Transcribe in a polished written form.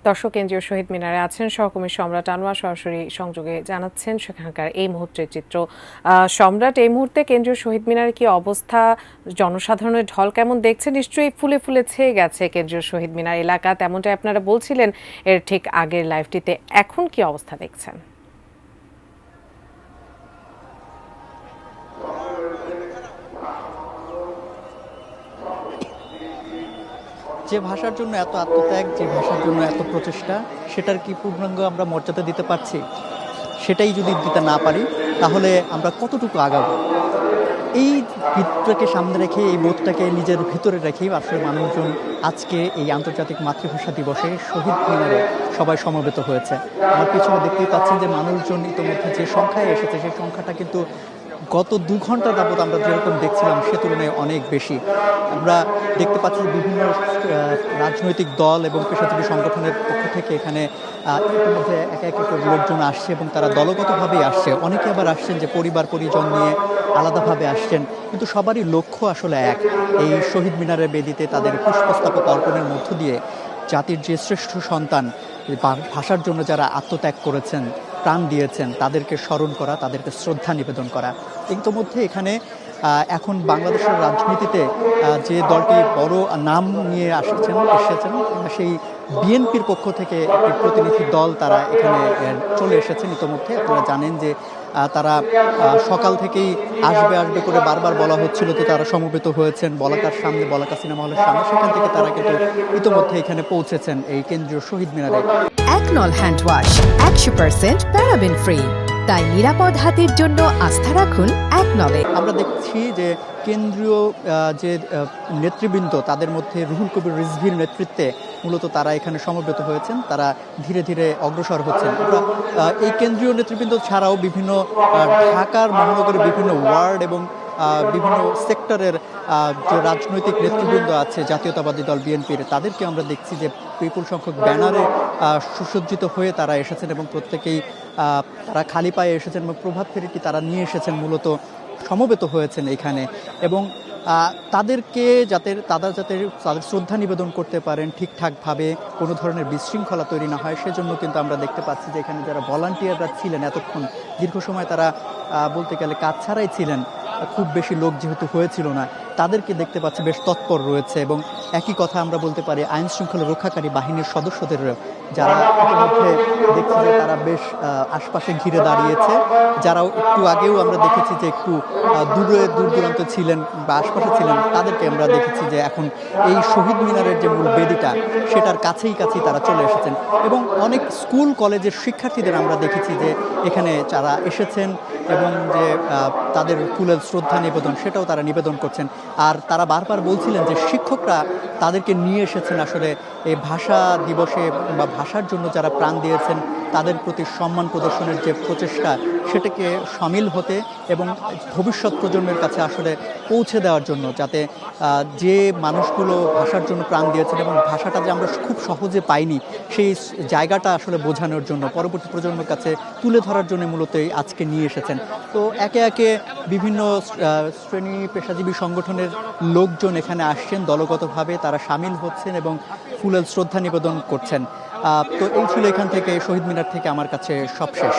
দর্শক কেন্দ্রীয় শহীদ মিনারে আছেন সহকর্মী সম্রাট আনোয়ার, সরাসরি সংযোগে জানাচ্ছেন সেখানকার এই মুহূর্তের চিত্র। সম্রাট, এই মুহূর্তে কেন্দ্রীয় শহীদ মিনারে কি অবস্থা, জনসাধারণের ঢল কেমন দেখছে? নিশ্চয়ই ফুলে ফুলে ছেয়ে গেছে কেন্দ্রীয় শহীদ মিনার এলাকা, তেমনটাই আপনারা বলছিলেন এর ঠিক আগের লাইভটিতে। এখন কি অবস্থা দেখছেন? যে ভাষার জন্য এত আত্মত্যাগ, যে ভাষার জন্য এত প্রচেষ্টা, সেটার কি পূর্ণাঙ্গ আমরা মর্যাদা দিতে পারছি? সেটাই যদি দিতে না পারি তাহলে আমরা কতটুকু আগাবো? এই ভিতটাকে সামনে রেখে, এই বোধটাকে নিজের ভিতরে রেখেই আসলে মানুষজন আজকে এই আন্তর্জাতিক মাতৃভাষা দিবসে শহীদ মিনারে সবাই সমবেত হয়েছে। আমার পিছনে দেখতেই পাচ্ছেন যে মানুষজন ইতিমধ্যে যে সংখ্যায় এসেছে, সেই সংখ্যাটা কিন্তু গত 2 ঘন্টা যাবত আমরা যেরকম দেখছিলাম সে তুলনায় অনেক বেশি। আমরা দেখতে পাচ্ছি বিভিন্ন রাজনৈতিক দল এবং পেশাজীবী সংগঠনের পক্ষ থেকে এখানে ইতিমধ্যে একে একে করে লোকজন আসছে এবং তারা দলগতভাবেই আসছে। অনেকে আবার আসছেন যে পরিবার পরিজন নিয়ে আলাদাভাবে আসছেন, কিন্তু সবারই লক্ষ্য আসলে এক, এই শহীদ মিনারের বেদিতে তাদের পুষ্পস্তবক অর্পণের মধ্য দিয়ে জাতির যে শ্রেষ্ঠ সন্তান, ভাষার জন্য যারা আত্মত্যাগ করেছেন, প্রাণ দিয়েছেন, তাদেরকে স্মরণ করা, তাদেরকে শ্রদ্ধা নিবেদন করা। ইতোমধ্যে এখানে এখন বাংলাদেশের রাজনীতিতে যে দলটি বড় নাম নিয়ে এসেছেন, সেই বিএনপির পক্ষ থেকে একটি প্রতিনিধি দল তারা এখানে চলে এসেছেন ইতোমধ্যে। আপনারা জানেন যে তারা সকাল থেকেই আসবে করে বারবার বলা হচ্ছিল, তো তারা সমবেত হয়েছেন বলাকার সামনে, বলাকা সিনেমা হলের সামনে। সেখান থেকে তারা কিন্তু ইতোমধ্যে এখানে পৌঁছেছেন এই কেন্দ্রীয় শহীদ মিনারে। একনল হ্যান্ড ওয়াশ 100% প্যারাবেন ফ্রি, তাই নিরাপদ হাতের জন্য আস্থা রাখুন একনলে। আমরা দেখছি যে কেন্দ্রীয় যে নেতৃবৃন্দ, তাদের মধ্যে রুহুল কবির রিজভীর নেতৃত্বে মূলত তারা এখানে সমবেত হয়েছেন, তারা ধীরে ধীরে অগ্রসর হচ্ছেন। আমরা এই কেন্দ্রীয় নেতৃবৃন্দ ছাড়াও বিভিন্ন ঢাকার মহানগরের বিভিন্ন ওয়ার্ড এবং বিভিন্ন সেক্টরের যে রাজনৈতিক নেতৃবৃন্দ আছে জাতীয়তাবাদী দল বিএনপির, তাদেরকে আমরা দেখছি যে বিপুল সংখ্যক ব্যানারে সুসজ্জিত হয়ে তারা এসেছেন এবং প্রত্যেকেই তারা খালি পায়ে এসেছেন এবং প্রভাত ফেরিটি তারা নিয়ে এসেছেন, মূলত সমবেত হয়েছেন এখানে। এবং তাদেরকে যাতে তাদের শ্রদ্ধা নিবেদন করতে পারেন ঠিকঠাকভাবে, কোনো ধরনের বিশৃঙ্খলা তৈরি না হয়, সেজন্য কিন্তু আমরা দেখতে পাচ্ছি যে এখানে যারা ভলান্টিয়াররা ছিলেন এতক্ষণ দীর্ঘ সময়, তারা বলতে গেলে কাজ ছাড়াই ছিলেন, খুব বেশি লোক যেহেতু হয়েছিল না, তাদেরকে দেখতে পাচ্ছি বেশ তৎপর রয়েছে। এবং একই কথা আমরা বলতে পারি আইন শৃঙ্খলা রক্ষাকারী বাহিনীর সদস্যদের, যারা ইতিমধ্যে দেখছি যে তারা বেশ আশপাশে ঘিরে দাঁড়িয়েছে। যারাও একটু আগেও আমরা দেখেছি যে একটু দূর দূরান্ত ছিলেন বা আশপাশে ছিলেন, তাদেরকে আমরা দেখেছি যে এখন এই শহীদ মিনারের যে মূল বেদিটা, সেটার কাছেই তারা চলে এসেছেন। এবং অনেক স্কুল কলেজের শিক্ষার্থীদের আমরা দেখেছি যে এখানে যারা এসেছেন এবং যে তাদের ফুলের শ্রদ্ধা নিবেদন, সেটাও তারা নিবেদন করছেন। আর তারা বারবার বলছিলেন যে শিক্ষকরা তাদেরকে নিয়ে এসেছেন আসলে এই ভাষা দিবসে বা ভাষার জন্য যারা প্রাণ দিয়েছেন তাদের প্রতি সম্মান প্রদর্শনের যে প্রচেষ্টা, সেটাকে সামিল হতে এবং ভবিষ্যৎ প্রজন্মের কাছে আসলে পৌঁছে দেওয়ার জন্য, যাতে যে মানুষগুলো ভাষার জন্য প্রাণ দিয়েছেন এবং ভাষাটা যে আমরা খুব সহজে পাইনি, সেই জায়গাটা আসলে বোঝানোর জন্য, পরবর্তী প্রজন্মের কাছে তুলে ধরার জন্য মূলত আজকে নিয়ে এসেছেন। তো একে একে বিভিন্ন শ্রেণী পেশাজীবী সংগঠনের লোকজন এখানে আসছেন, দলগতভাবে তারা সামিল হচ্ছেন এবং ফুলের শ্রদ্ধা নিবেদন করছেন। তো এই ছিল এখান থেকে, শহীদ মিনার থেকে আমার কাছে সবশেষ।